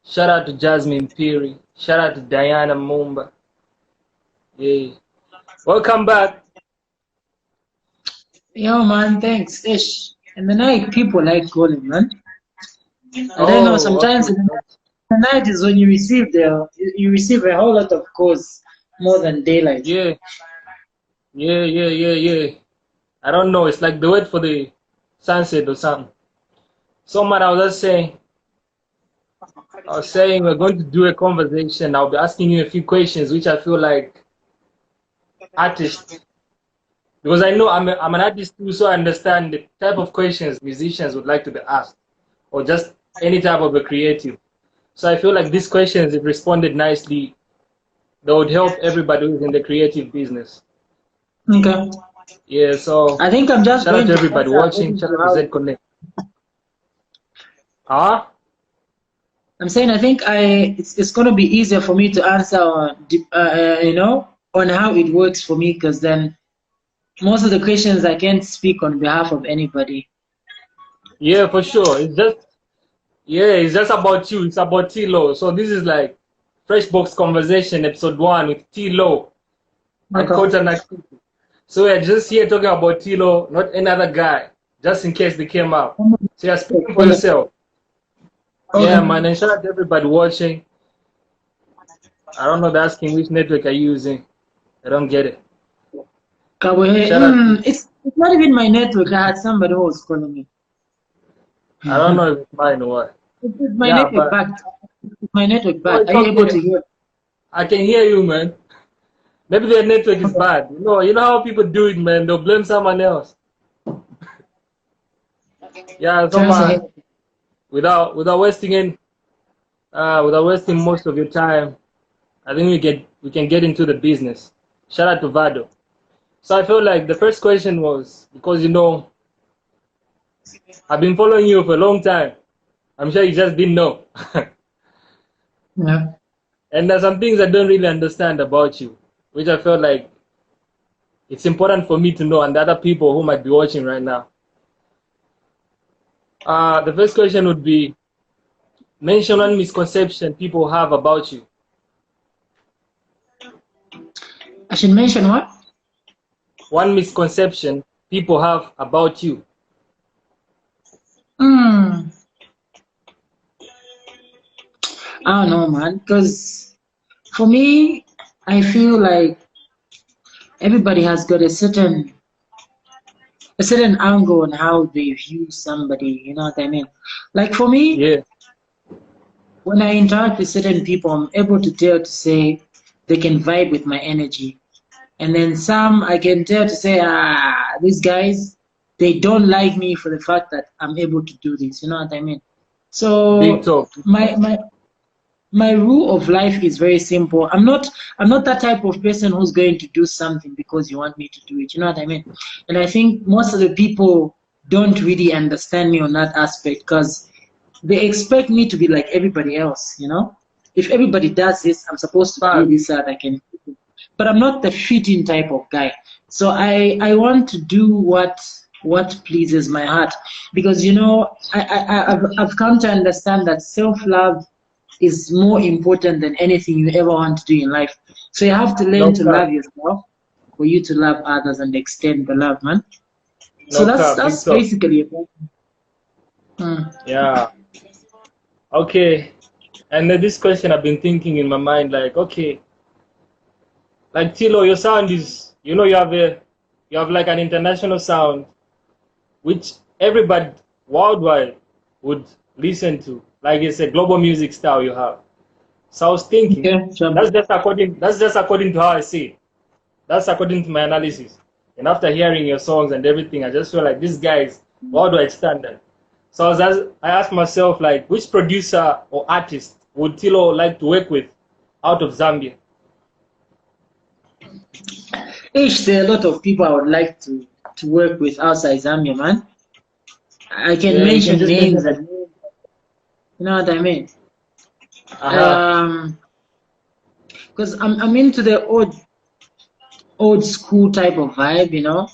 Shout out to Jasmine Peary. Shout out to Diana Mumba. Yeah. Welcome back. Yo, man, thanks. Ish. And the night, people like calling, man. I don't know. Oh, Sometimes okay. the night is when you receive a whole lot of calls more than daylight. Yeah. Yeah. I don't know. It's like the wait for the sunset or something. So man, I was saying we're going to do a conversation. I'll be asking you a few questions, which I feel like artists, because I know I'm an artist too, so I understand the type of questions musicians would like to be asked, or just any type of a creative. So I feel like these questions, if responded nicely, they would help everybody who's in the creative business. Okay. Yeah, so I think I'm just shout out going to to everybody answer watching. according Shout to out to how. Z Connect. Ah, I'm saying I think it's going to be easier for me to answer, on how it works for me, because then most of the questions I can't speak on behalf of anybody. yeah, for sure. It's just about you. It's about T-Lo. So this is like Freshbox Conversation, episode 1 with T-Lo and Okay. Coach NAC-CITY. So we're just here talking about T-Lo, not another guy, just in case they came up. So you're speaking for Okay. yourself. Yeah, Okay. man, and shout out to everybody watching. I don't know, they're asking which network are you using. I don't get it. Kabohe, Shout out to, it's not even my network. I had somebody who was calling me. I don't know if it's mine or what. It's my Yeah, network but back. It's my network oh, back. it's Are you able okay. to hear? I can hear you, man. Maybe their network is bad. You know how people do it, man. They'll blame someone else. Yeah, so Translate. man, without wasting most of your time, I think we can get into the business. Shout out to Vado. So I feel like the first question was because I've been following you for a long time. I'm sure you just didn't know. Yeah. And there's some things I don't really understand about you, which I felt like it's important for me to know and the other people who might be watching right now. The first question would be mention one misconception people have about you. I should mention what? One misconception people have about you. Hmm. I don't know, man. Because for me, I feel like everybody has got a certain angle on how they view somebody. You know what I mean? Like for me, Yeah, when I interact with certain people, I'm able to tell to say they can vibe with my energy. And then some I can tell to say, these guys, they don't like me for the fact that I'm able to do this. You know what I mean? big So talk. my rule of life is very simple. I'm not that type of person who's going to do something because you want me to do it. You know what I mean? And I think most of the people don't really understand me on that aspect because they expect me to be like everybody else, you know? If everybody does this, I'm supposed to do Fact. this so that I can. But I'm not the fitting type of guy. So I want to do what pleases my heart because I've come to understand that self-love is more important than anything you ever want to do in life. So you have to learn No to cap. love yourself for you to love others and extend the love, man. So No that's cap. Big that's talk. basically it. Hmm. Yeah. Okay. And then this question I've been thinking in my mind, like, okay, like Tilo, your sound is, you have like an international sound, which everybody worldwide would listen to. Like it's a global music style you have. So I was thinking, Okay, sure. that's just according to how I see it. That's according to my analysis. And after hearing your songs and everything, I just feel like this guy is worldwide standard. So I asked myself, like, which producer or artist would Tilo like to work with out of Zambia? There are a lot of people I would like to work with outside Zambia, man. I can Yeah, you can mention just mention names like, and you know what I mean. uh-huh. Because I'm into the old school type of vibe, you know.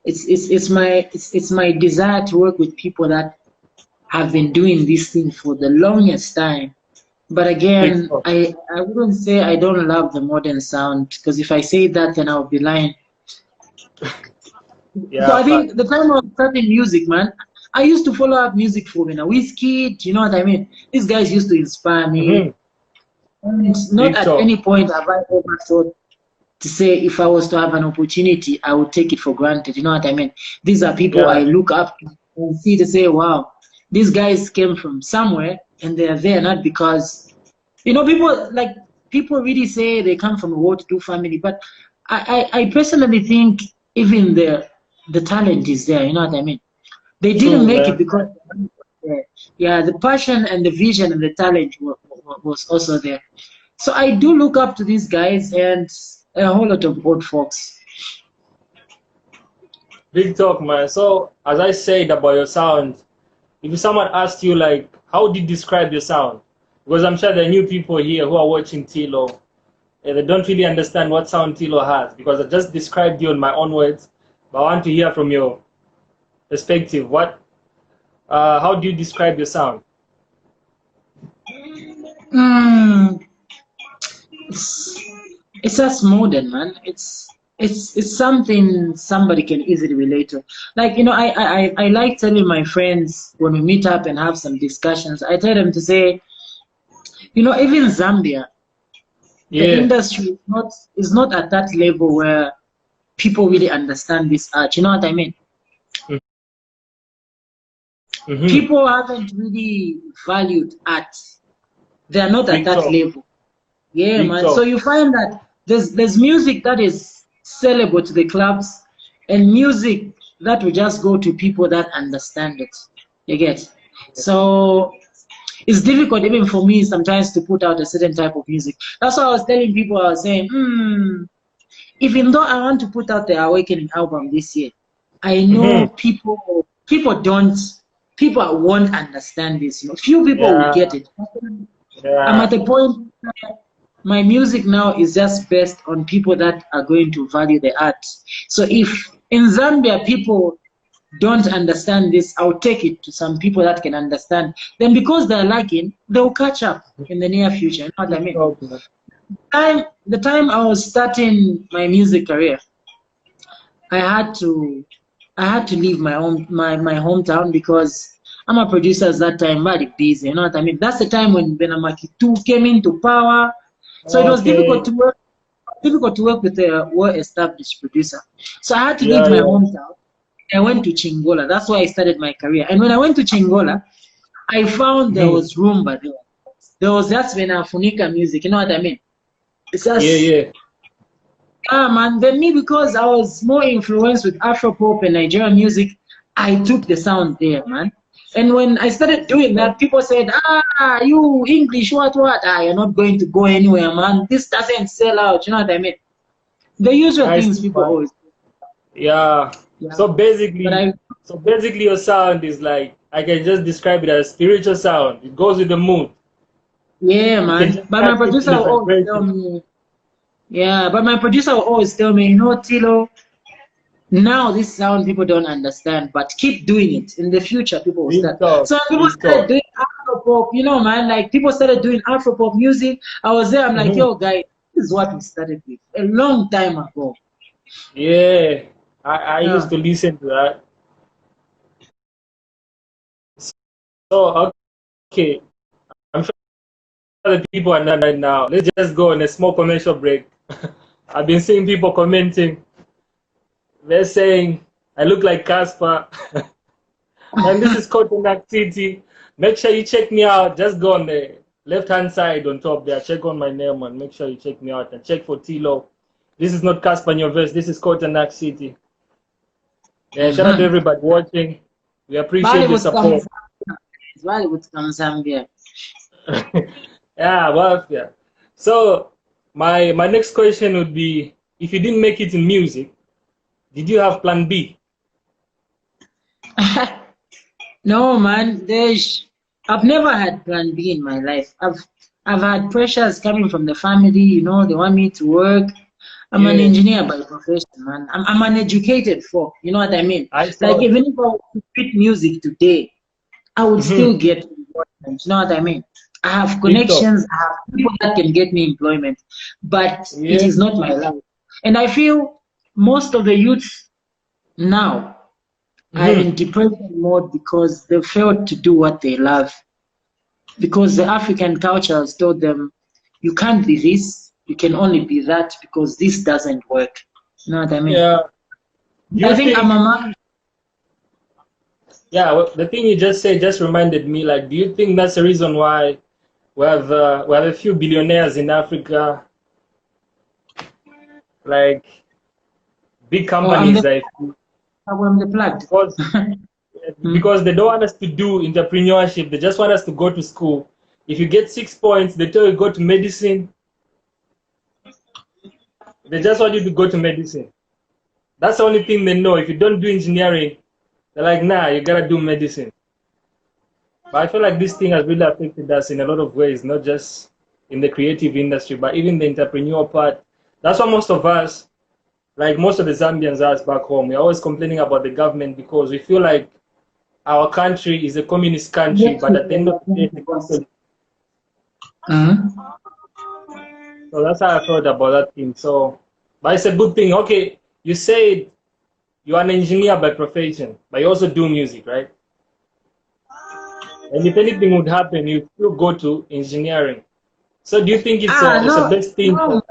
It's my desire to work with people that have been doing this thing for the longest time, But again, I wouldn't say I don't love the modern sound, because if I say that, then I'll be lying. Yeah, So I think the time I was starting music, man, I used to follow up music for me. Now, Whiskey, you know what I mean? These guys used to inspire me. And not Big at talk. any point have I ever thought to say if I was to have an opportunity, I would take it for granted. You know what I mean? These are people I Yeah. look up to and see to say, wow, these guys came from somewhere and they're there not because, you know, people really say they come from a well-to-do family, but I personally think even the talent is there. You know what I mean? They didn't True, make it man. because, yeah, the passion and the vision and the talent was also there. So I do look up to these guys and a whole lot of old folks. Big talk, man. So, as I said about your sound, if someone asked you, like, how do you describe your sound? Because I'm sure there are new people here who are watching Tilo, and they don't really understand what sound Tilo has, because I just described you in my own words, but I want to hear from your perspective. How do you describe your sound? Mm, it's just modern, man. It's something somebody can easily relate to. Like, you know, I like telling my friends when we meet up and have some discussions, I tell them to say, you know, even Zambia, the Yeah. industry is not at that level where people really understand this art. You know what I mean? Mm-hmm. People haven't really valued art. They are not at Big that talk. level. Yeah, Big man. So talk. you find that there's music that is sellable to the clubs, and music that will just go to people that understand it. You get? So it's difficult even for me sometimes to put out a certain type of music. That's why I was telling people, I was saying, even though I want to put out the Awakening album this year, I know Mm-hmm. people won't understand this. You know, few people will get Yeah. it. I'm Yeah. at a point where my music now is just based on people that are going to value the art. So if in Zambia people don't understand this, I'll take it to some people that can understand. Then because they're lacking, they'll catch up in the near future. You know what I Big mean? talk, man. The time I was starting my music career, I had to leave my hometown because I'm a producer at that time, very busy. You know what I mean? That's the time when Benamaki 2 came into power. So it was Okay. difficult to work with a well-established producer. So I had to leave Yeah, my yeah. hometown. I went to Chingola. That's why I started my career. And when I went to Chingola, I found there Mm-hmm. was rumba there. There was just Funika music. You know what I mean? It's Yeah, just, yeah. man. Then me, because I was more influenced with Afro pop and Nigerian music, I took the sound there, man. And when I started Big doing talk. that, people said, you English, what? You're not going to go anywhere, man. This doesn't sell out. You know what I mean? The usual I things see, people man. always, Yeah. yeah. So But basically, I, so basically, your sound is like, I can just describe it as spiritual sound. It goes with the mood. yeah, You can man. just But my catch it in producer the will always tell vibration. me, yeah, but my producer will always tell me, you know, Tilo, now this sound people don't understand, but keep doing it. In the future, people will Big start. talk. So when people Big started talk. doing Afro pop, you know, man, like people started doing Afro pop music. I was there. I'm like, Mhm. yo, guys, this is what we started with a long time ago. Yeah. I used Yeah. to listen to that. So, okay. I'm sure the people are not right now. Let's just go on a small commercial break. I've been seeing people commenting. They're saying, I look like Casper. And this is NAC-CITY. Make sure you check me out. Just go on the left-hand side on top there. Check on my name and make sure you check me out and check for Tilo. This is not Casper in your verse. This is NAC-CITY. Yeah, shout out to everybody watching. We appreciate your Bollywood support. comes, Bollywood comes Zambia. Yeah, well, yeah. So my next question would be, if you didn't make it in music, did you have plan B? No, man. I've never had plan B in my life. I've had pressures coming from the family. You know, they want me to work. I'm an Yeah, engineer by profession, man. I'm an educated folk. You know what I mean? I Like saw. even if I would quit music today, I would still Mhm. get employment. You know what I mean? I have TikTok. connections, I have people that can get me employment, but it Yeah. is not my life. And I feel most of the youth now are Mm-hmm. in depression mode because they failed to do what they love. Because the African culture has told them, you can't be this, you can only be that because this doesn't work. You know what I mean? Yeah. Do I you think I'm think? a man. Yeah. The thing you just said just reminded me. Like, do you think that's the reason why we have a few billionaires in Africa, like big Oh, I'm companies, the like I'm the plugged. because Hmm? because they don't want us to do entrepreneurship. They just want us to go to school. If you get 6 points, they tell you go to medicine. They just want you to go to medicine. That's the only thing they know. If you don't do engineering, they're like, nah, you gotta do medicine. But I feel like this thing has really affected us in a lot of ways, not just in the creative industry, but even the entrepreneur part. That's why most of us, like most of the Zambians us back home, we're always complaining about the government because we feel like our country is a communist country, Yes, but at the end of the day, it's a boss. capitalist. Hmm? So that's how I felt about that thing. So, but it's a good thing. Okay, you said you're an engineer by profession, but you also do music, right? And if anything would happen, you still go to engineering. So do you think it's a No, best thing? no.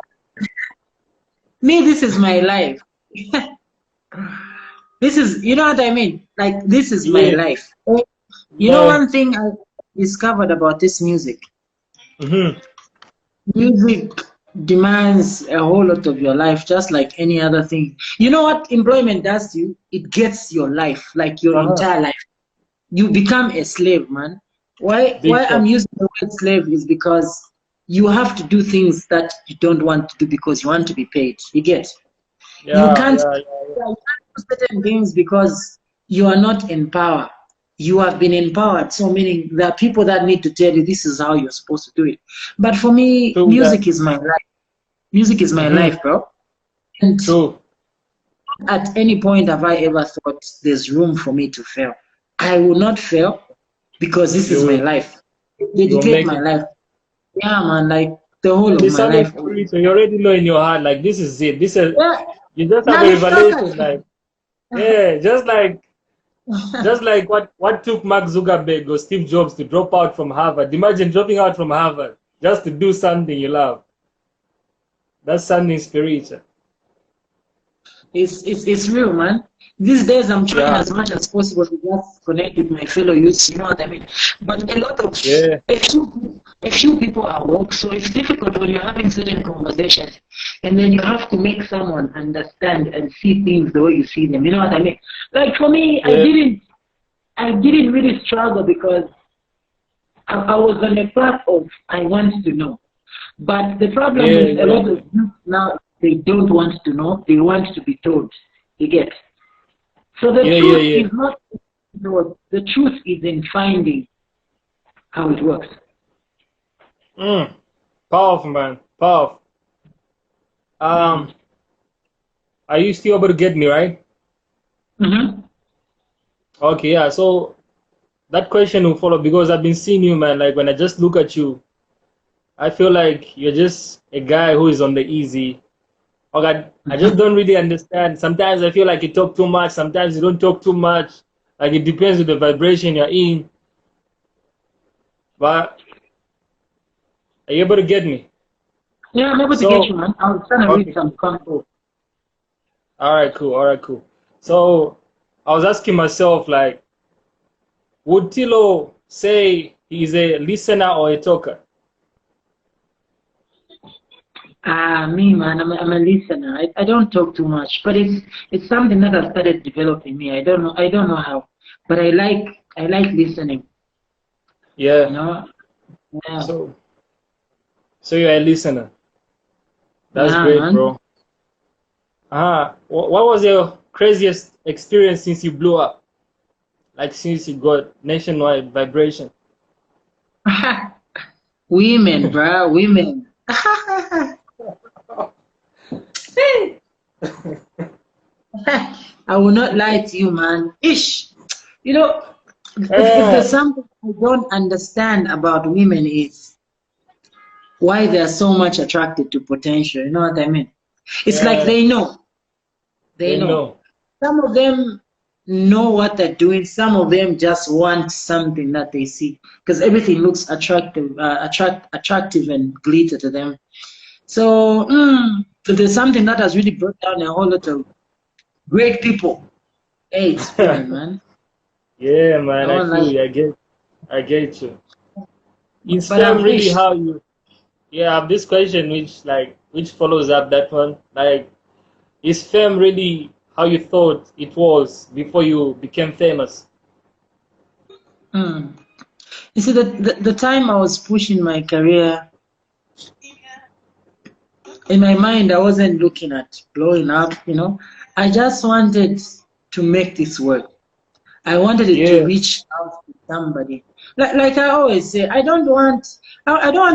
Me, this is my life. This is, you know what I mean? Like, this is my Yeah, life. You know, yeah. one thing I discovered about this music, Mm-hmm. music demands a whole lot of your life, just like any other thing. You know what employment does to you? It gets your life, like your Uh-huh. entire life. You become a slave, man. Why Big I'm time. using the word slave is because you have to do things that you don't want to do because you want to be paid. You get? You Yeah, can't, yeah, yeah, you can't do certain things because you are not in power. You have been empowered. So meaning there are people that need to tell you this is how you're supposed to do it. But for me, true that. music is my life. Music is my Mm-hmm. life, bro. And True. at any point have I ever thought there's room for me to fail. I will not fail because this You is my will, life. you will Dedicate make my it. life. Yeah, man, like the whole And of the my sound of life. spirit, so you already know in your heart, like this is it. This is Yeah, you just have now a the revelation, fuckers. like yeah, just like what took Mark Zuckerberg or Steve Jobs to drop out from Harvard. Imagine dropping out from Harvard just to do something you love. That's something spiritual. It's real, man. These days, I'm trying Yeah, as much as possible to just connect with my fellow youths. You know what I mean? But a lot of yeah, a few people are woke, so it's difficult when you're having certain conversations, and then you have to make someone understand and see things the way you see them. You know what I mean? Like for me, I yeah, didn't I didn't really struggle because I was on a path of I want to know. But the problem yeah, with a yeah, lot of yeah, youth now, they don't want to know, they want to be told. You get. So the yeah, yeah, truth yeah. is not told, the truth is in finding how it works. Mm, powerful, man, powerful. Um, are you still able to get me right? Mm-hmm. Okay, yeah. So that question will follow because I've been seeing you, man. Like when I just look at you, I feel like you're just a guy who is on the easy. Okay, I just don't really understand. Sometimes I feel like you talk too much. Sometimes you don't talk too much. Like it depends with the vibration you're in. But are you able to get me? Yeah, I'm able to get you, So, man. I was trying to read okay, some cool, comments. cool. All right, cool. All right, cool. So I was asking myself, like, would Tilo say he's a listener or a talker? Me, man, I'm a listener. I don't talk too much, but it's something that has started developing me. I don't know how, but I like listening. You Yeah. know, yeah, So, so you're a listener. That's yeah, great, man. bro. What was your craziest experience since you blew up? Like since you got nationwide vibration? Women, bro, women. I will not lie to you, man. Ish, you know. If there's something I don't understand about women is why they're so much attracted to potential. You know what I mean? It's like Yeah, they know. They they know. know. Some of them know what they're doing. Some of them just want something that they see because everything looks attractive and glitter to them. So there's something that has really brought down a whole lot of great people. Hey, it's women, man. Yeah, I man, I don't feel like, you. I get you. Is but fame I'm really ish. how you? Yeah, I have this question which follows up that one. Like, is fame really how you thought it was before you became famous? Mm. You see, the time I was pushing my career, in my mind, I wasn't looking at blowing up, you know. I just wanted to make this work. I wanted it to Yeah, reach out to somebody. Like I always say, I don't want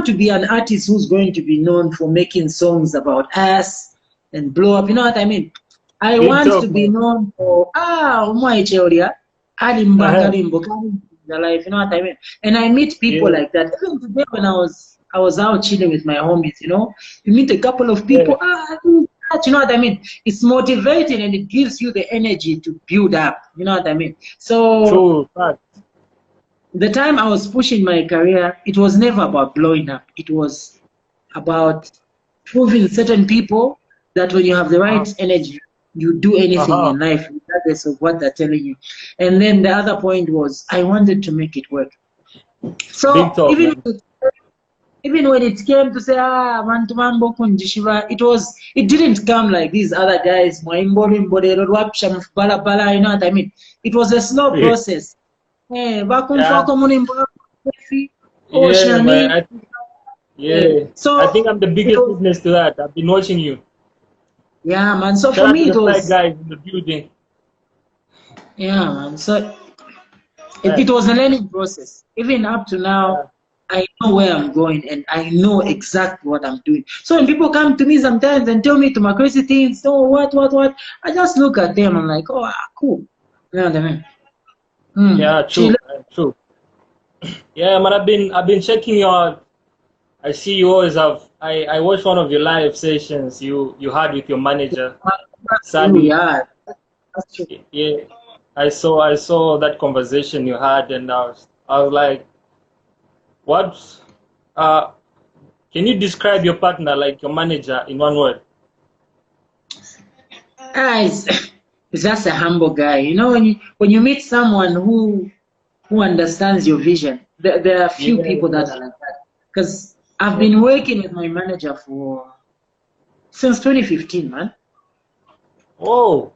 to be an artist who's going to be known for making songs about ass and blow up. You know what I mean? I big want to talk, be man. known for Uh-huh. the life. You know what I mean? And I meet people Yeah, like that. Even today when I was out chilling with my homies, you know, you meet a couple of yeah, people, do that, you know what I mean? It's motivating and it gives you the energy to build up. You know what I mean? So true fact. the time I was pushing my career, it was never about blowing up. It was about proving certain people that when you have the Uh-huh. right energy, you do anything Uh-huh. in life, regardless of what they're telling you. And then the other point was I wanted to make it work. Big So talk, man. even when it came to say Bantu Mambo Kunjishiva, it didn't come like these other guys, Mwaimbori, Mbodero, Wapsha, Bala Bala, you know what I mean? It was a slow Yeah, process. yeah, Bakumfako muni mbora, yeah, man. Ocean, Yeah, I so think I'm the it biggest was, witness to that. I've been watching you. yeah, man. So Shout for out to me, the it fly was, guys in the building. yeah, man. So it Right. was a learning process. Even up to now, Yeah. I know where I'm going and I know exactly what I'm doing. So when people come to me sometimes and tell me to my crazy things, oh, what, I just look at them. I'm like, oh, cool. You know what I mean? Yeah, Chill. true, man, true. Yeah, man, I've been checking you out. I see you always have. I watched one of your live sessions you had with your manager, That's true. Sunny. Yeah, that's true. Yeah, I saw that conversation you had, and I was like, what? Uh, can you describe your partner, like your manager, in one word? He's, he's just a humble guy. You know, when you meet someone who understands your vision, there are few Yeah, people that yeah, are like that. Because I've yeah. been working with my manager for since 2015, man. Whoa,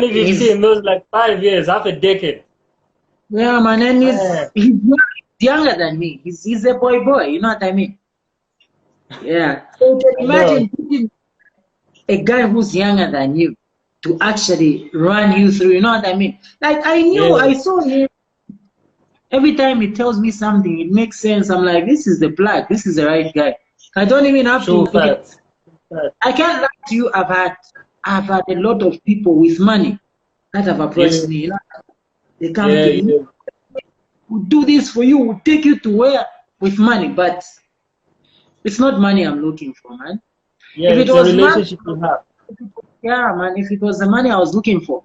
He's 2015, those like 5 years, half a decade. yeah, man, and Man, he's younger than me. He's a boy. You know what I mean? Yeah. So you can I know. imagine putting a guy who's younger than you to actually run you through. You know what I mean? Like I Yeah, saw him. Every time he tells me something, it makes sense. I'm like, this is the plug. This is the right guy. I don't even have true to even. facts. Fact. I can't lie to you. I've had a lot of people with money that have Yeah, approached me. You know, they come yeah, to me. yeah, We'll do this for you. We'll take you to where with money, but it's not money I'm looking for, man. yeah. If it It's a was money, relationship you have. yeah, man. If it was the money I was looking for,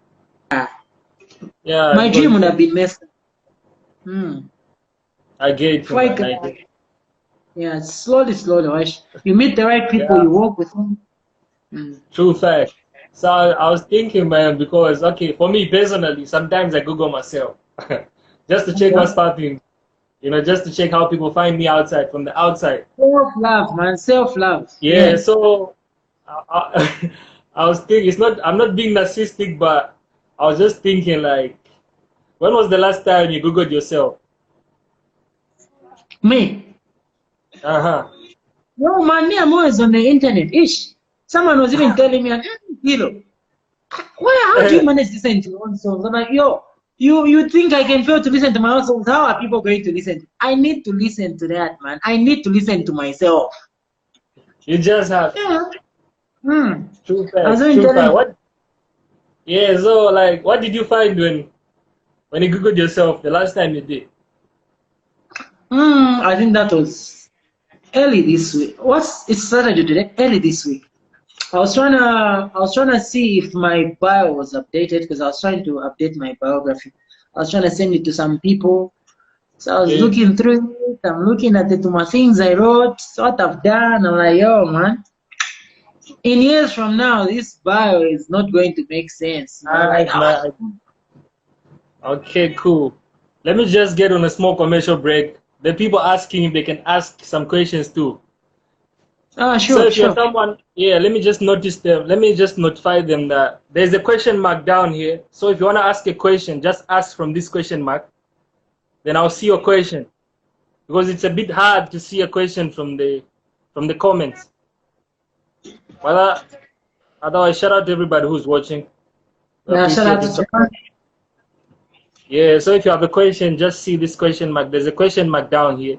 Yeah, my dream because would have been messed up. Hmm. I get you, Before I man. can, I get. yeah, slowly. Right? You meet the right people, Yeah, you work with them. Mm. true fact. So I was thinking, man, because okay, for me personally, sometimes I Google myself just to check what's Yeah. popping. Just to check how people find me outside from the outside. Self love, man. Self love. Yeah, Yeah. so I was thinking it's not. I'm not being narcissistic, but I was just thinking like, when was the last time you Googled yourself? Me. Uh huh. No, man. Me, I'm always on the internet. Ish. Someone was even telling me, Hero, how do you manage listening to your own songs? I'm like, yo, you think I can fail to listen to my own songs? How are people going to listen? I need to listen to that, man. I need to listen to myself. You just have Yeah. Hmm. true I was facts, even true telling fact. What? Yeah. So like, what did you find when? When you Googled yourself, the last time you did. I think that was early this week. It's Saturday today? Early this week. I was trying to see if my bio was updated because I was trying to update my biography. I was trying to send it to some people. So I was Yeah. looking through it. I'm looking at the my things I wrote, what I've done. I'm like, yo, man. In years from now, this bio is not going to make sense. You know, like, Alright, man. Okay, cool. Let me just get on a small commercial break. The people asking if they can ask some questions too. So sure, if you're sure. someone, yeah, let me just notice them. Let me just notify them that there's a question mark down here. So if you want to ask a question, just ask from this question mark. Then I'll see your question. Because it's a bit hard to see a question from the comments. Well, otherwise, shout out to everybody who's watching. We Yeah, shout appreciate out the to support. John. Yeah, so if you have a question, just see this question mark. There's a question mark down here.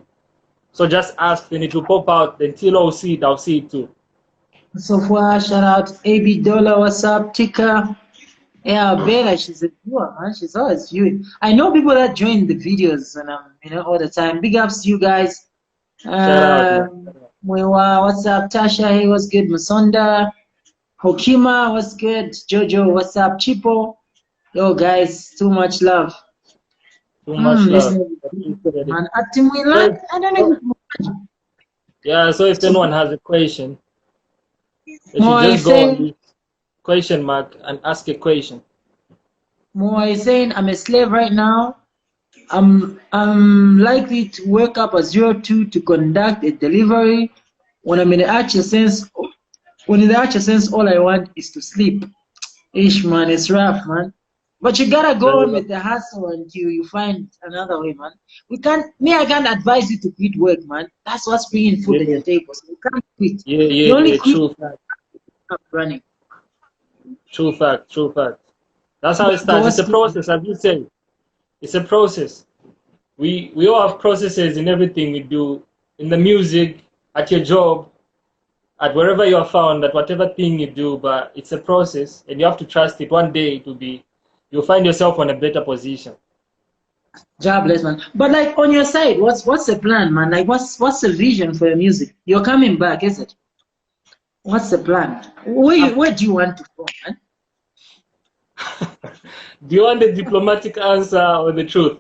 So just ask, then it will pop out. Then till I'll see it too. So far, shout out AB Dollar, what's up, Tika? Yeah, Bella, she's a viewer, man. She's always viewing. I know people that join the videos and all the time. Big ups to you guys. Shout out, man. Mwewa, what's up? Tasha, hey, what's good? Musonda, Hokima, what's good? Jojo, what's up? Chipo, yo, guys, too much love. Too much love. Man, Atimwila, I don't know. Yeah, so if anyone has a question, they More should is just go on saying, this question mark and ask a question. I'm a slave right now. I'm likely to wake up at 02 to conduct a delivery. When I'm in the actual sense, all I want is to sleep. Ish, man, it's rough, man. But you gotta go on with the hustle until you find another way, man. I can't advise you to quit work, man. That's what's bringing food on your table. So you can't quit. You only quit True fact. up running. True fact. That's how it starts. It's a process, as you say. It's a process. We all have processes in everything we do, in the music, at your job, at wherever you are found, at whatever thing you do, but it's a process and you have to trust it. One day you'll find yourself on a better position. Jobless, man. But like on your side, what's the plan, man? Like what's the vision for your music? You're coming back, is it? What's the plan? Where do you want to go, man? Do you want the diplomatic answer or the truth?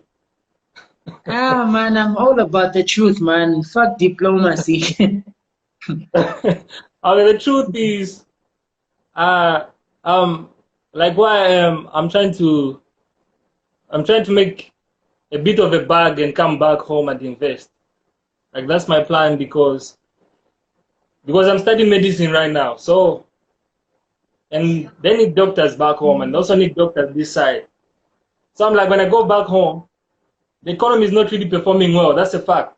Man, I'm all about the truth, man. Fuck diplomacy. Okay, the truth is, like why I am, I'm trying to make a bit of a bag and come back home and invest. Like that's my plan because I'm studying medicine right now. So, and they need doctors back home and also need doctors this side. So I'm like, when I go back home, the economy is not really performing well. That's a fact.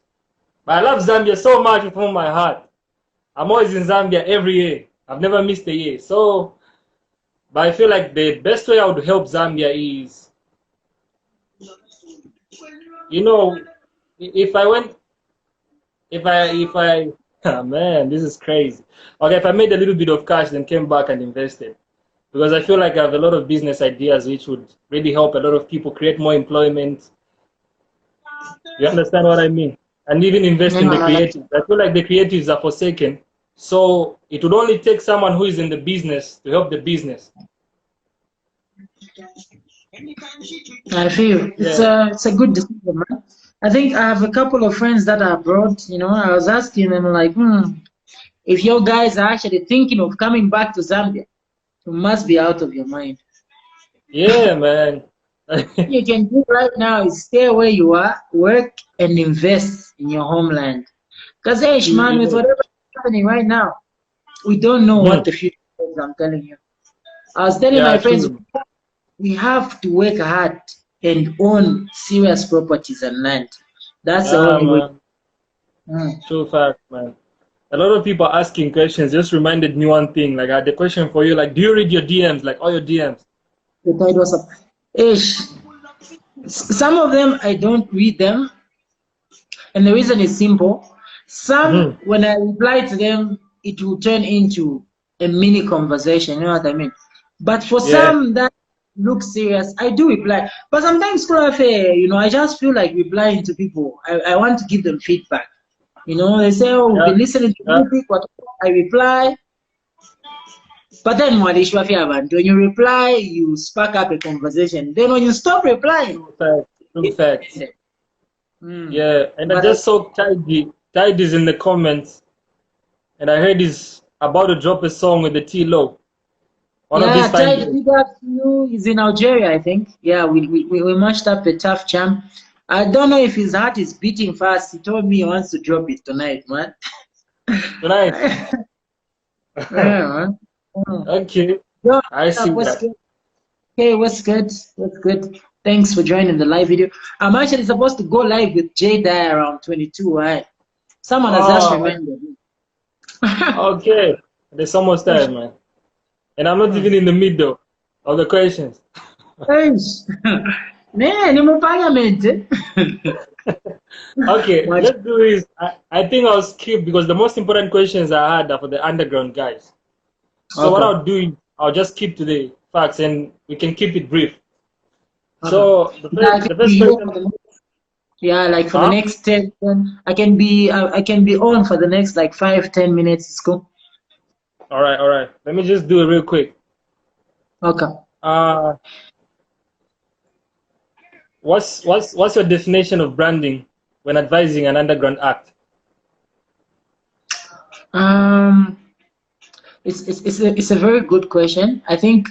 But I love Zambia so much with all my heart. I'm always in Zambia every year. I've never missed a year. So, but I feel like the best way I would help Zambia is, you know, if I, oh man, this is crazy. Okay, if I made a little bit of cash, then came back and invested. Because I feel like I have a lot of business ideas which would really help a lot of people create more employment. You understand what I mean? And even invest in the creatives. I feel like the creatives are forsaken. So it would only take someone who is in the business to help the business. I feel it's a good decision, man. I think I have a couple of friends that are abroad. You know, I was asking them like, if your guys are actually thinking of coming back to Zambia, you must be out of your mind. Yeah, man. You can do right now is stay where you are, work and invest in your homeland. Because, hey, man, with whatever's happening right now, we don't know what the future holds, I'm telling you. I was telling my friends, we have to work hard and own serious properties and land. That's the only way. True fact, man. A lot of people asking questions just reminded me one thing. Like I had a question for you. Like, do you read your DMs? Like all your DMs? The tide was up. Ish. Some of them I don't read them, and the reason is simple. Some, when I reply to them, it will turn into a mini conversation. You know what I mean? But for some that look serious, I do reply. But sometimes, you know, I just feel like replying to people. I want to give them feedback. You know, they say, oh, we've Yeah, been listening to yeah. music, what I reply. But then when you reply, you spark up a conversation. Then when you stop replying, True facts. True facts. mm. Yeah, and I But just saw Tidy. Tidy's in the comments, and I heard he's about to drop a song with the T-Lo. One of these yeah, fine Tide days. big up to you. He's in Algeria, I think. Yeah, we matched up a tough jam. I don't know if his heart is beating fast. He told me he wants to drop it tonight, man. Tonight. Yeah, man. Mm. Okay, Yo, I see what's that. good? Hey, what's good? What's good? Thanks for joining the live video. I'm actually supposed to go live with J Dye around 22, right? Someone has just Oh, reminded me. okay. There's almost time, man. And I'm not even in the middle of the questions. Thanks. Man, I'm a parliament. Okay, Watch. let's do this. I think I'll skip because the most important questions I had are for the underground guys. So what Okay. I'll do is I'll just keep to the facts and we can keep it brief. Okay. So Yeah, I can the be first here for question, the yeah, like for the huh? next 10, I can be on for the next like 5, 10 minutes. It's cool. All right, all right. Let me just do it real quick. Okay. Uh, what's your definition of branding when advising an underground act? Um, it's a very good question. I think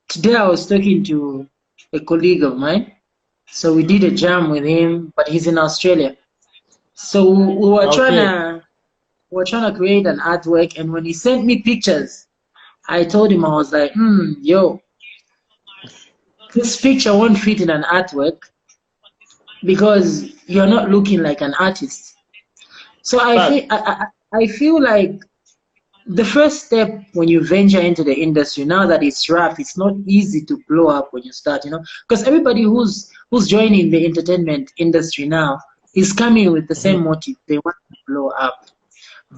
today I was talking to a colleague of mine. So we did a jam with him, but he's in Australia. So Okay, we were trying to create an artwork, and when he sent me pictures, I told him I was like, yo, this picture won't fit in an artwork because you're not looking like an artist. So fact. I feel like the first step when you venture into the industry, now that it's rough, it's not easy to blow up when you start, you know, because everybody who's joining the entertainment industry now is coming with the same Mhm. motive. They want to blow up.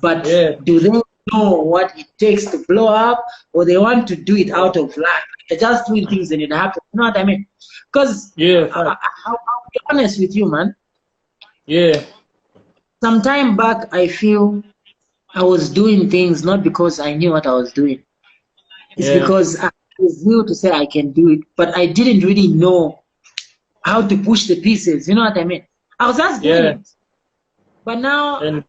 But Yeah, do they know what it takes to blow up, or they want to do it yeah, out of luck? They're just doing things and it happens. You know what I mean? Because yeah, fact. I'll be honest with you, man. Yeah, Some time back, I feel I was doing things not because I knew what I was doing. It's yeah, because I was new to say I can do it, but I didn't really know how to push the pieces. You know what I mean? I was just doing yeah. it. But now And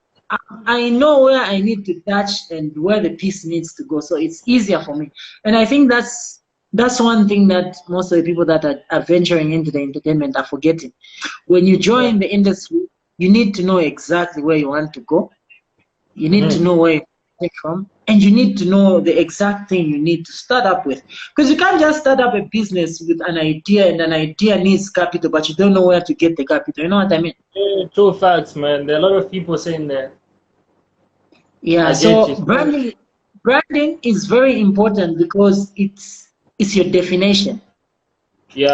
I know where I need to touch and where the piece needs to go. So it's easier for me. And I think that's one thing that most of the people that are venturing into the entertainment are forgetting. When you yeah. join the industry, you need to know exactly where you want to go. You need to Hmm. know where you take from, and you need to know the exact thing you need to start up with. Because you can't just start up a business with an idea, and an idea needs capital, but you don't know where to get the capital. You know what I mean? Yeah, true facts, man. There are a lot of people saying that. Yeah. I get So you. So, branding is very important because it's your definition.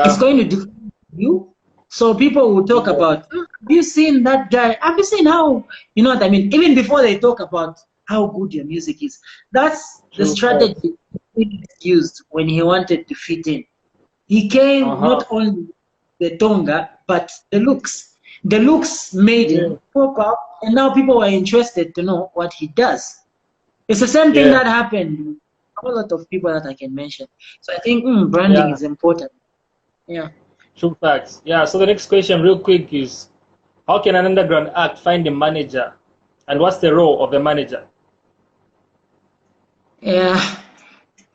It's yeah, going to define you. So people will talk yeah, about, have you seen that guy? Have you seen how, you know what I mean? Even before they talk about how good your music is, that's the true facts. strategy he used when he wanted to fit in. He came Uh-huh. not only the Tonga, but the looks. The looks made Yeah, him pop up, and now people are interested to know what he does. It's the same thing yeah, that happened with a whole lot of people that I can mention. So I think branding yeah, is important. Yeah. true facts. Yeah, so the next question, real quick, is how can an underground act find a manager? And what's the role of a manager? Yeah,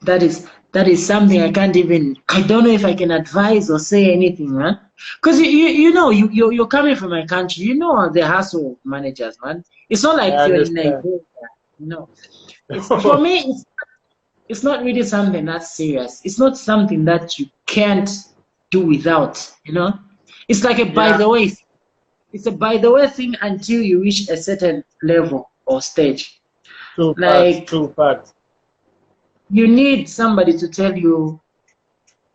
that is something I don't know if I can advise or say anything, man. Because you know you're coming from my country, you know the hassle of managers, man. It's not I like you're in understand. Nigeria, you know. It's for me it's not really something that's serious. It's not something that you can't do without, you know. It's like a by Yeah, the way. It's a by the way thing until you reach a certain level or stage. true facts, Like true facts. you need somebody to tell you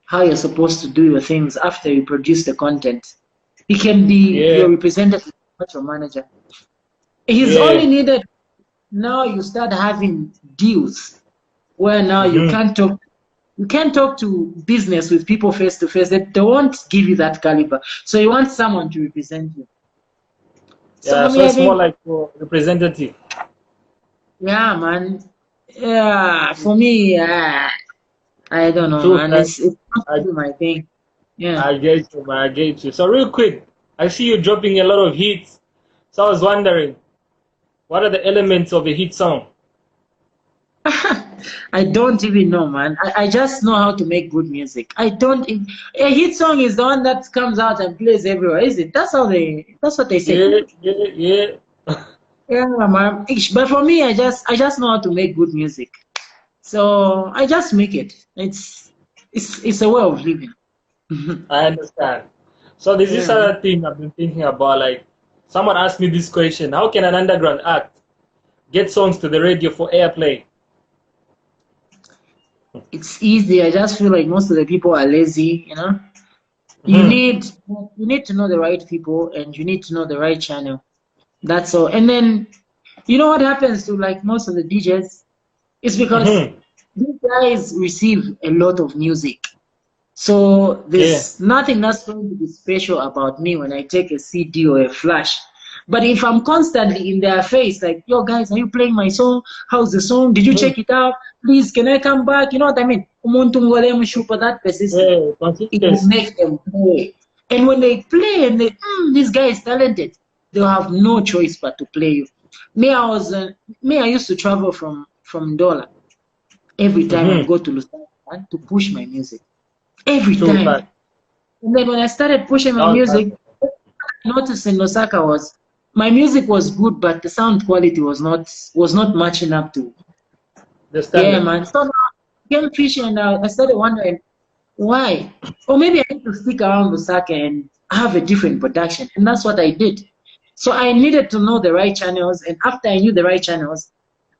how you're supposed to do your things after you produce the content. He can be Yeah, your representative, not your manager. He's yeah. only needed now you start having deals where now you Mm-hmm. can't talk. You can't talk to business with people face to face. They won't give you that caliber. So you want someone to represent you. So Yeah, for so me, I it's more think, like for representative. yeah, man. Yeah, for me, I don't know, True, man. man. It's not I, really my thing. Yeah. I get you, man. I get you. So real quick, I see you dropping a lot of hits. So I was wondering, what are the elements of a hit song? I don't even know, man. I just know how to make good music. I don't. A hit song is the one that comes out and plays everywhere, is it? That's what they say. Yeah, yeah, yeah. Yeah, man. But for me, I just know how to make good music. So I just make it. It's a way of living. I understand. So there's this Yeah, man. other thing I've been thinking about. Like, someone asked me this question: how can an underground act get songs to the radio for airplay? It's easy. I just feel like most of the people are lazy, you know. You Hmm. need you need to know the right people and you need to know the right channel. That's all. And then you know what happens to like most of the DJs? It's because Hmm. these guys receive a lot of music. So Yeah. there's nothing that's going to be special about me when I take a CD or a flash. But if I'm constantly in their face, like, yo guys, are you playing my song? How's the song? Did you Hmm. check it out? Please, can I come back? You know what I mean? Umuntu ngole mshupa, that persistent. Yeah. It will Consistency. make them play. And when they play and this guy is talented, they'll have no choice but to play you. Me, I used to travel from Dola every time I Hmm. go to Lusaka to push my music. Every True time. fact. And then when I started pushing That my was music, happening. what I noticed in Osaka was my music was good, but the sound quality was not matching up to. The Yeah, standard. man. So now I became fishy, and I started wondering why. Or maybe I need to stick around Osaka and have a different production, and that's what I did. So I needed to know the right channels, and after I knew the right channels,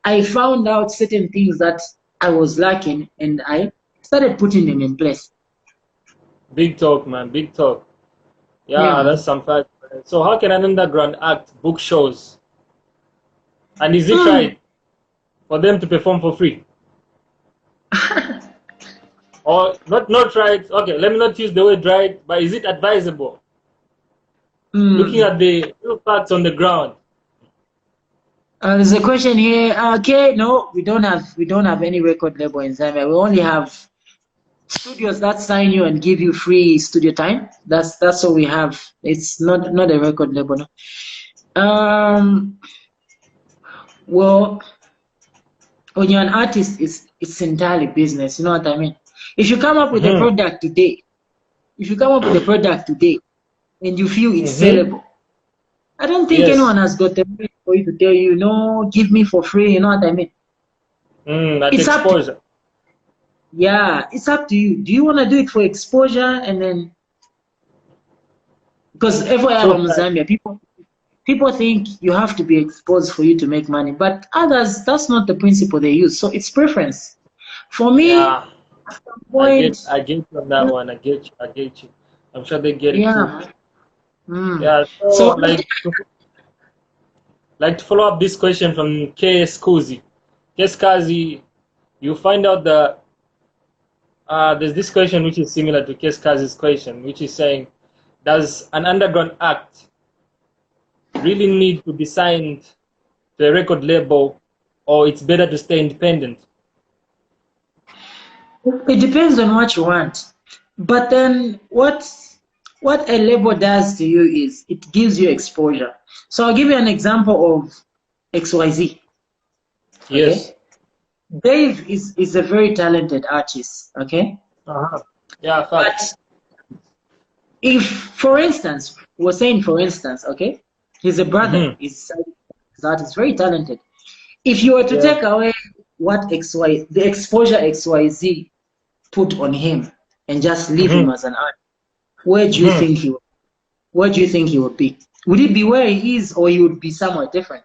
I found out certain things that I was lacking, and I started putting them in place. Big talk, man. Big talk. Yeah, Yeah, that's man. some fact. So how can an underground act book shows? And is it Mm. right for them to perform for free? Or not right? Okay, let me not use the word right, but is it advisable? Looking Mm. at the real facts on the ground. There's a question here. Okay, no, we don't have any record label in Zambia. We only have studios that sign you and give you free studio time. That's all we have. It's not a record label. No. Well, when you're an artist, it's entirely business. You know what I mean? If you come up with a Mm-hmm. product today, if you come up with a product today and you feel it's Mm-hmm. sellable, I don't think anyone Yes. has got the right for you to tell you, no, give me for free. You know what I mean? That It's up to exposure. Yeah, it's up to you. Do you want to do it for exposure and then because everywhere True I'm in fact. Zambia, people think you have to be exposed for you to make money, but others that's not the principle they use. So it's preference. For me, Yeah. at some I get point, I get you on that one. I get you. I get you. I'm sure they get it too. yeah. Mm. Yeah, so So like to follow up this question from KS Kuzi. KS Kazi, you find out that there's this question which is similar to KS Kazi's question, which is saying, does an underground act really need to be signed to a record label, or it's better to stay independent? it depends on what you want. But then what a label does to you is it gives you exposure. So I'll give you an example of XYZ. Yes. Okay. Dave is a very talented artist, okay? Uh-huh. Yeah, But fact. if, for instance, we're saying, for instance, okay, he's a brother, Mm-hmm. he's that is very talented. If you were to Yeah. take away the exposure XYZ put on him and just leave him Mm-hmm. as an artist, where do you Mm-hmm. think he would be? Would it be where he is or he would be somewhere different?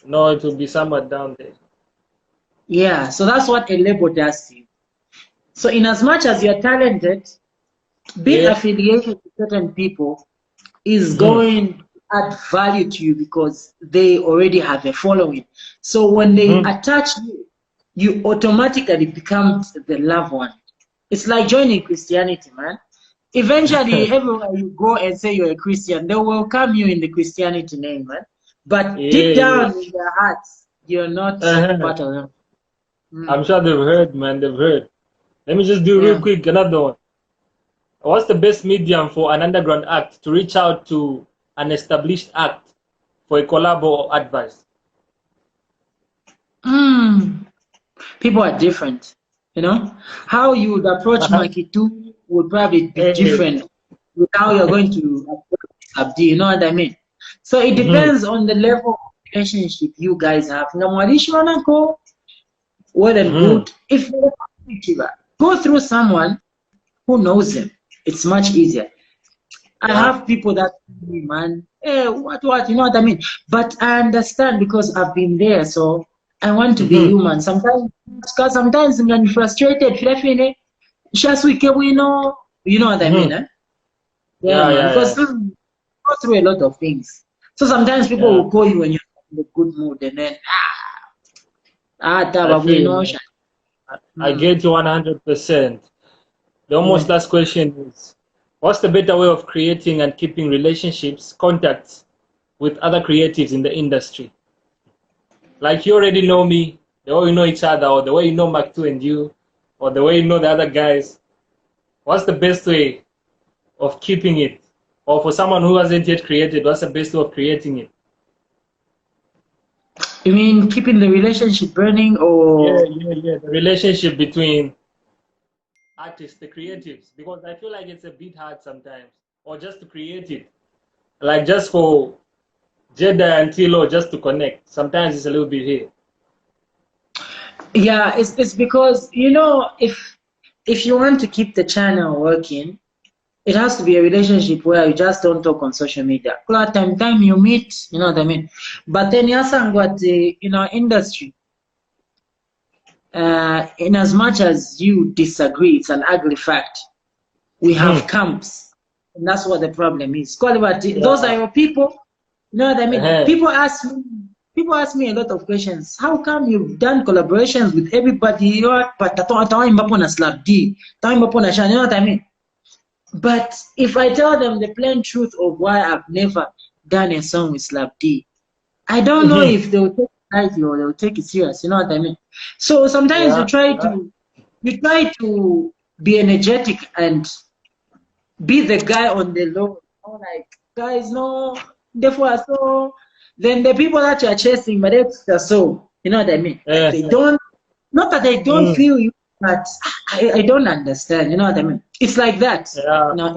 No, it will be somewhat down there. Yeah, so that's what a label does to you. So in as much as you're talented, being Yeah. affiliated with certain people is Mm-hmm. going to add value to you because they already have a following. So when they Mm-hmm. attach you, you automatically become the loved one. It's like joining Christianity, man. Eventually, everywhere you go and say you're a Christian, they will welcome you in the Christianity name, man. But deep Yeah, down in their hearts, you're not yeah. part of them. I'm sure they've heard, man. They've heard. Let me just do real Yeah. quick another one. What's the best medium for an underground act to reach out to an established act for a collab or advice? People are different, you know. How you would approach Makitu would probably be Hey. different with how you're going to approach Abdi, you know what I mean? So it Mhm. depends on the level of relationship you guys have. Well and Mhm. good. If you go through someone who knows them, it's much easier. I Yeah. have people that tell me, man, hey, what, you know what I mean? But I understand because I've been there, so I want to be Mhm. human. Sometimes I'm frustrated. Just we can, you know what I mean, Mhm. eh? Yeah, Yeah, man, yeah, because yeah. you go through a lot of things. So sometimes people Yeah. will call you when you're in a good mood, and then I we feel you, know. man. I Mm. get you 100%. The almost Yeah. last question is, what's the better way of creating and keeping relationships, contacts with other creatives in the industry? Like you already know me, the way we know each other, or the way you know Mark 2 and you, or the way you know the other guys. What's the best way of keeping it? Or for someone who hasn't yet created, what's the best way of creating it? You mean keeping the relationship burning, Yeah, or yeah, yeah. The relationship between artists, the creatives, because I feel like it's a bit hard sometimes, or just to create it, like just for Jedi and Tilo just to connect. Sometimes it's a little bit here. yeah, it's because if you want to keep the channel working, it has to be a relationship where you just don't talk on social media. Time you meet, you know what I mean. But then got in our industry, in as much as you disagree, it's an ugly fact. We have Mm-hmm. camps, and that's what the problem is. Those are Yeah. your people. You know what I mean? Uh-huh. People ask me a lot of questions. How come you've done collaborations with everybody? But na slap D, you know what I mean? But if I tell them the plain truth of why I've never done a song with Slap D, I don't know Mm-hmm. if they'll take it lightly or they'll take it serious. You know what I mean? So sometimes Yeah. Yeah. you try to be energetic and be the guy on the low. Like, guys, no, therefore, so then the people that you're chasing, but it's so, you know what I mean? Like, they Uh-huh. don't, not that they don't Mm. feel you, but I don't understand, you know what I mean? It's like that, Yeah. you know.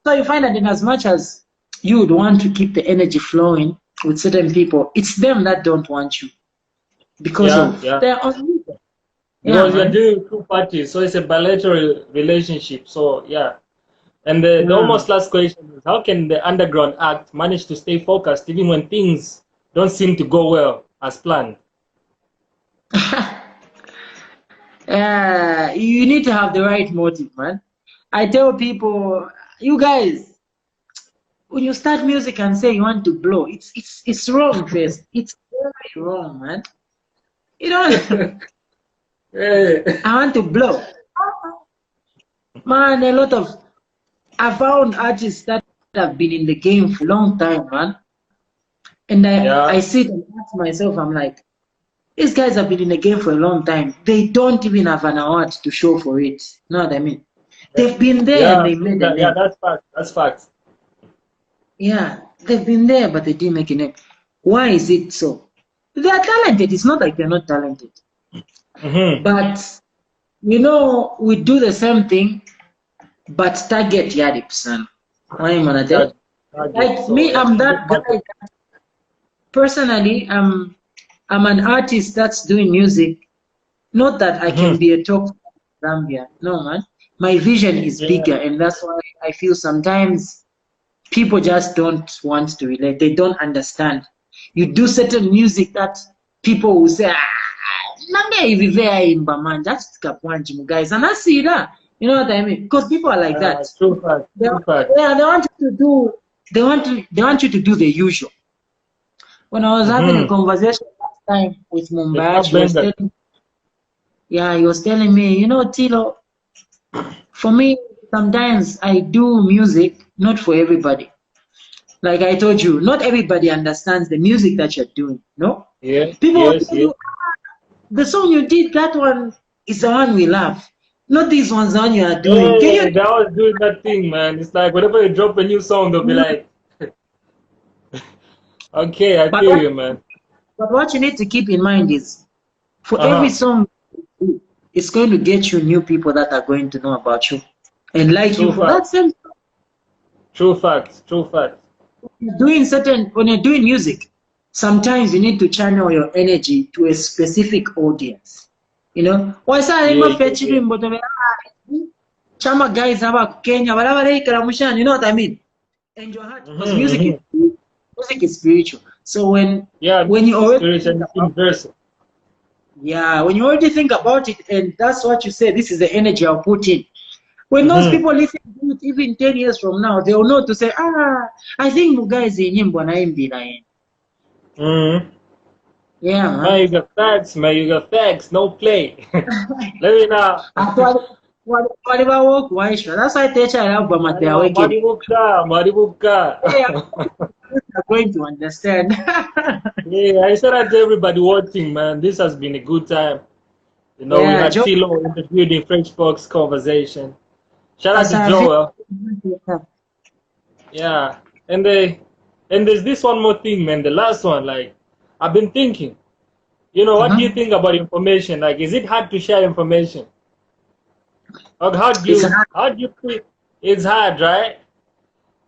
So you find that in as much as you would want to keep the energy flowing with certain people, it's them that don't want you because Yeah. of Yeah. their own. Yeah, Because you're man. doing two parties, so it's a bilateral relationship. So yeah. And the Yeah. almost last question is, how can the underground act manage to stay focused even when things don't seem to go well as planned? You need to have the right motive, man. I tell people, you guys, when you start music and say you want to blow, it's wrong first. It's very wrong, man. You know, Yeah. I want to blow. Man, I found artists that have been in the game for a long time, man. And I Yeah. sit and ask myself, I'm like, these guys have been in the game for a long time. They don't even have an award to show for it. You know what I mean? They've been there and Yeah. they made a Yeah. name. That's fact. That's fact. Yeah, they've been there, but they didn't make a name. Why is it so? They are talented. It's not like they're not talented. Mm-hmm. But, we do the same thing, but target Yarip, son. Why am I there? Target. Like So me, yeah, I'm target that market. guy. Personally, I'm an artist that's doing music. Not that I can Mm-hmm. be a top Zambia. No, man. My vision is Yeah. bigger, and that's why I feel sometimes people just don't want to relate. They don't understand. You do certain music that people will say, "Nange hivi vya imba man, just kapwanji guys," and I see that. You know what I mean? Because people are like that. True fact. They, True fact. yeah, they want you to do. They want you to do the usual. When I was having a Mm-hmm. conversation last time with The Mumbai, club bangers. he was telling me, Tilo, For me, sometimes I do music not for everybody. Like I told you, not everybody understands the music that you're doing. No, Yeah, people will yes, tell yes. you the song you did, that one is the one we love. Not these ones the one you are doing. Can Yeah, that was doing that thing, man. It's like whenever you drop a new song, they'll be you? like, okay, I But feel you, man. what you need to keep in mind is for every Uh-huh. song, it's going to get you new people that are going to know about you and like you True for fact. that same True facts. True facts. doing certain when you're doing music. Sometimes you need to channel your energy to a specific audience. You know, why say Yeah, I'm yeah, yeah. featuring but chama guys have Kenya, whatever they you know what I mean? And your heart, because Mm-hmm, mm-hmm. music is spiritual. So Yeah, when you already think spiritual about universal. yeah, when you already think about it, and that's what you say, this is the energy I'll put in. When those Mm-hmm. people listen to it, even 10 years from now, they'll know to say, I think Muga is in nyimbo na imbira yen. Mm-hmm. Yeah, Man, man. you got facts, man. You got facts. No play. Let me know. Whatever work, why sure? That's why teacher album at their awakening. Maribuka, Maribuka. Yeah, you're going to understand. Yeah, I said that to everybody watching, man. This has been a good time. You know, we Yeah, had Joe, Tilo interviewed in Freshbox conversation. Shout out as to I feel. Joel. Yeah, and there's this one more thing, man. The last one, like, I've been thinking. You know, what do you Uh-huh. think about information? Like, is it hard to share information? Or It's hard. how do you think it's hard, right?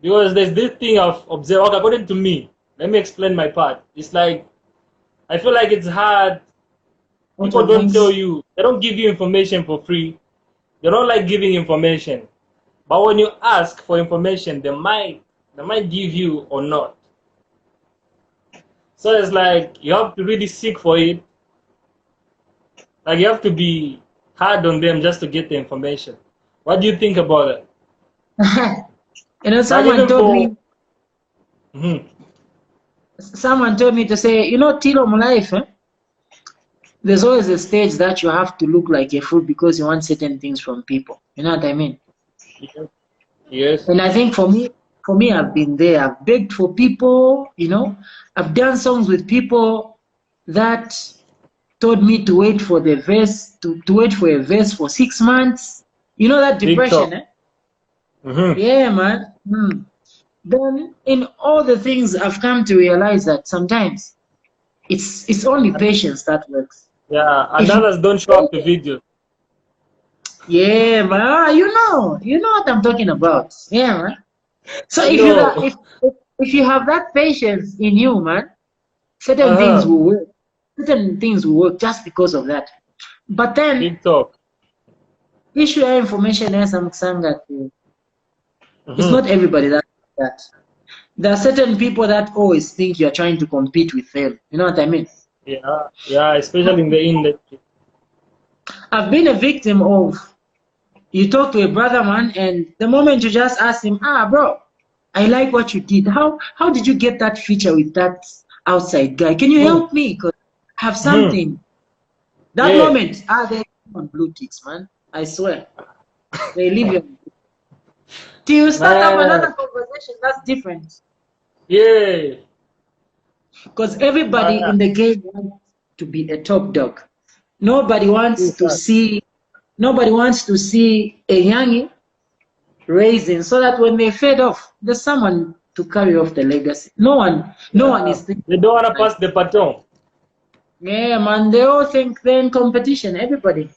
Because there's this thing of observe. Okay, according to me, let me explain my part. It's like I feel like it's hard. What People of don't tell things? you. They don't give you information for free. They don't like giving information. But when you ask for information, they might give you or not. So it's like you have to really seek for it. Like you have to be hard on them just to get the information. What do you think about it? You know, Like even for Mhm. someone told me to say, you know, Tilo life, there's always a stage that you have to look like a fool because you want certain things from people. You know what I mean? Yes, yes, And I think for me, I've been there. I've begged for people, you know, I've done songs with people that told me to wait for the verse, to wait for a verse for 6 months. You know that big depression, talk. eh? Hmm. Yeah, man. Then in all the things I've come to realize that sometimes it's only patience that works. Yeah, and If you others don't show up to video. yeah, man, you know what I'm talking about. Yeah, man. So I if you know. if you have that patience in you, man, certain things Uh-huh. will work. Certain things will work just because of that. But then Big talk. issue ya information ya Samsung, it's Hmm. not everybody that. There are certain people that always think you're trying to compete with them. You know what I mean? Yeah, yeah, especially in the industry. I've been a victim of you talk to a brother man and the moment you just ask him, bro, I like what you did. How did you get that feature with that outside guy? Can you Hmm. help me? Because I have Hmm. something. That Yeah, moment, they on blue ticks, man. I swear. They leave you. Till you start up man. another conversation, that's different. Yeah, Because everybody man. in the game wants to be a top dog. Nobody wants Too to fast. see nobody wants to see a youngie raising so that when they fade off, there's someone to carry off the legacy. No one Yeah, is thinking they don't want to like, pass the baton. yeah, man, they all think they're in competition, everybody.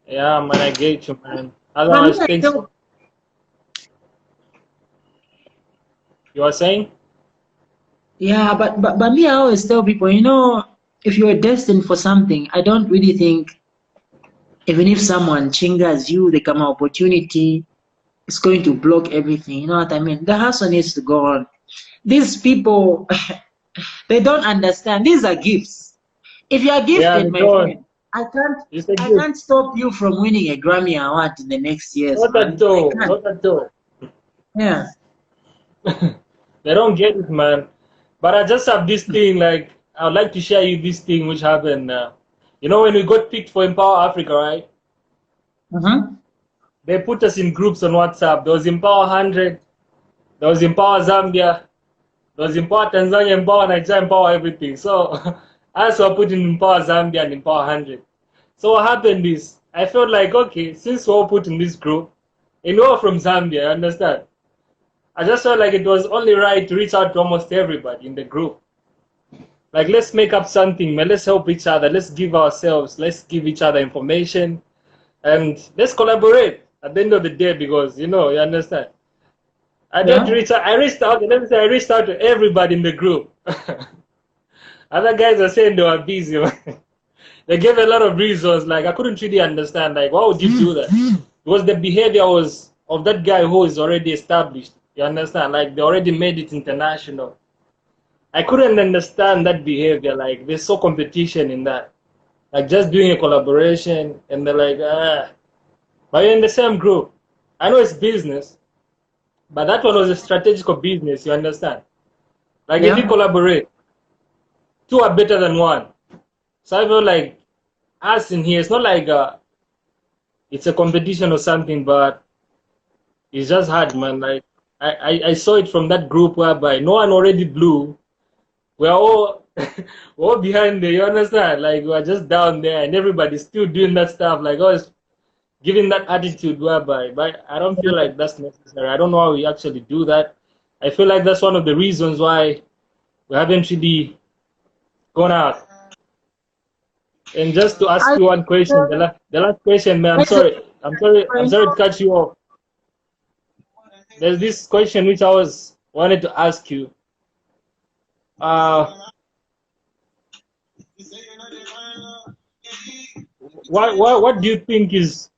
Yeah, man, I get you, man. But me, Otherwise, I things. tell, You are saying? yeah, but me, I always tell people, you know, if you're destined for something, I don't really think even if someone chingas you, they come an opportunity, it's going to block everything. You know what I mean? The hustle needs to go on. These people, they don't understand. These are gifts. If you are Yeah, gifted, they my don't. friend, I can't It's a I gift. can't stop you from winning a Grammy award in the next years, Not at man. I all. can't. Not at all. Yeah. They don't get it, man. But I just have this thing, like, I would like to share you this thing which happened. You know, when we got picked for Empower Africa, right? They put us in groups on WhatsApp. There was Empower 100, there was Empower Zambia, there was Empower Tanzania, Empower Nigeria, Empower everything. So us were put in Empower Zambia and Empower 100. So what happened is, I felt like, okay, since we're all put in this group, and we're all from Zambia, you understand? I just felt like it was only right to reach out to almost everybody in the group. Like, let's make up something, man. Let's help each other. Let's give ourselves. Let's give each other information. And let's collaborate at the end of the day, because, you know, you understand. I don't reach out. I reached out. Let me say, I reached out to everybody in the group. Other guys are saying they were busy. They gave a lot of reasons. Like, I couldn't really understand. Like, why would you do that? Because the behavior was of that guy who is already established. You understand? Like, they already made it international. I couldn't understand that behavior. Like, there's so competition in that. Like, just doing a collaboration, and they're like, but you're in the same group. I know it's business, but that one was a strategical business, you understand? Like, if you collaborate, two are better than one. So I feel like us in here, it's not like it's a competition or something, but it's just hard, man. Like, I saw it from that group whereby no one already blew. We're all, we're all behind there, you understand? Like, we're just down there, and everybody's still doing that stuff. Like, always giving that attitude whereby, but I don't feel like that's necessary. I don't know how we actually do that. I feel like that's one of the reasons why we haven't really gone out. And just to ask you one question, the last question, man, I'm sorry to cut you off. There's this question which I wanted to ask you. What do you think is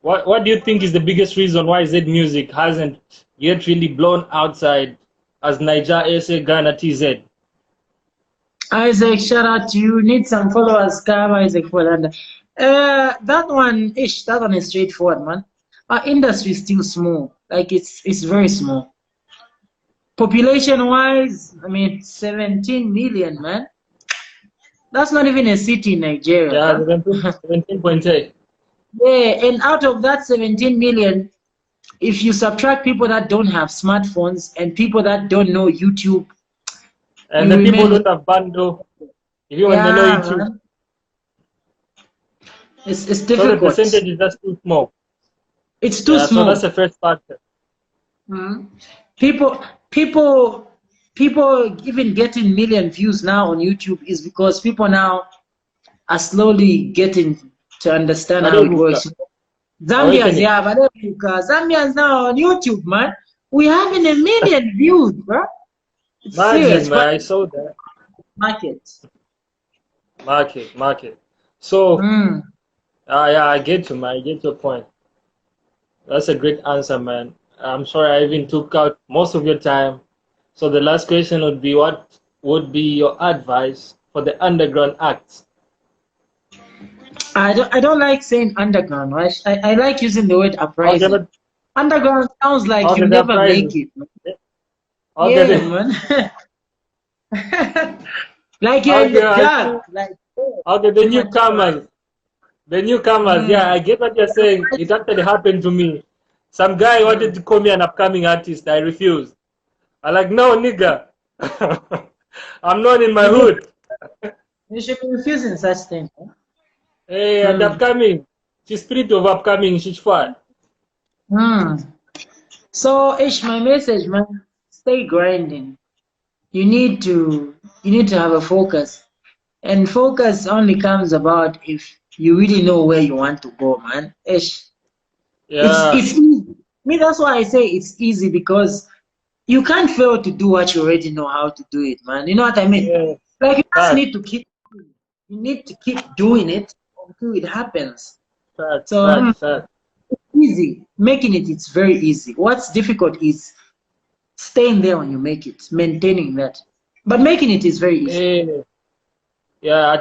what do you think is the biggest reason why Z Music hasn't yet really blown outside as Niger, SA, Ghana, TZ? Isaac, shout out to you. Need some followers, come Isaac for that. That one is straightforward, man. Our industry is still small. Like, it's very small. Population wise, I mean, 17 million, man. That's not even a city in Nigeria. Yeah, 17.8. Yeah, and out of that 17 million, if you subtract people that don't have smartphones and people that don't know YouTube, and the people don't have bundle, if you want to know YouTube, man. It's difficult. So the percentage is just too small. It's too small. So that's the first factor. People even getting million views now on YouTube is because people now are slowly getting to understand how it works. Zambians, yeah, but Zambians now on YouTube, man. We having 1 million views, bro. It's serious, man. I saw that. Market. So, yeah, I get you, man. I get your point. That's a great answer, man. I'm sorry I even took out most of your time. So the last question would be, what would be your advice for the underground acts? I don't like saying underground. I like using the word uprising. Okay, underground sounds like you never make it. Man. Okay, yeah, man. Like you're in the dark. Like, okay, the newcomers. Yeah, I get what you're saying. It actually happened to me. Some guy wanted to call me an upcoming artist. I refused. I'm like, no, nigga. I'm not in my hood. You should be refusing such things. Huh? Hey, and upcoming. She's spirit of upcoming. She's fine. So, Ish, my message, man, stay grinding. You need to have a focus. And focus only comes about if you really know where you want to go, man. Ish. Yeah. It's easy. Me, that's why I say it's easy, because you can't fail to do what you already know how to do it, man. You know what I mean? Yeah. Like, you just need to keep doing it until it happens. It's easy. Making it's very easy. What's difficult is staying there when you make it, maintaining that. But making it is very easy. Yeah,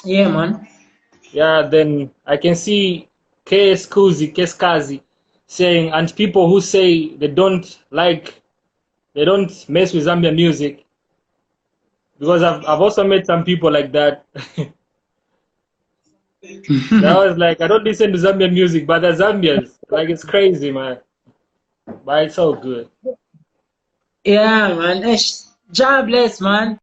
yeah, man. Yeah, then I can see Keskazi saying, and people who say they don't mess with Zambian music, Because I've also met some people like that. That was like, I don't listen to Zambian music, but the Zambians, like, it's crazy, man. But it's all good. Yeah, man. Job bless, man.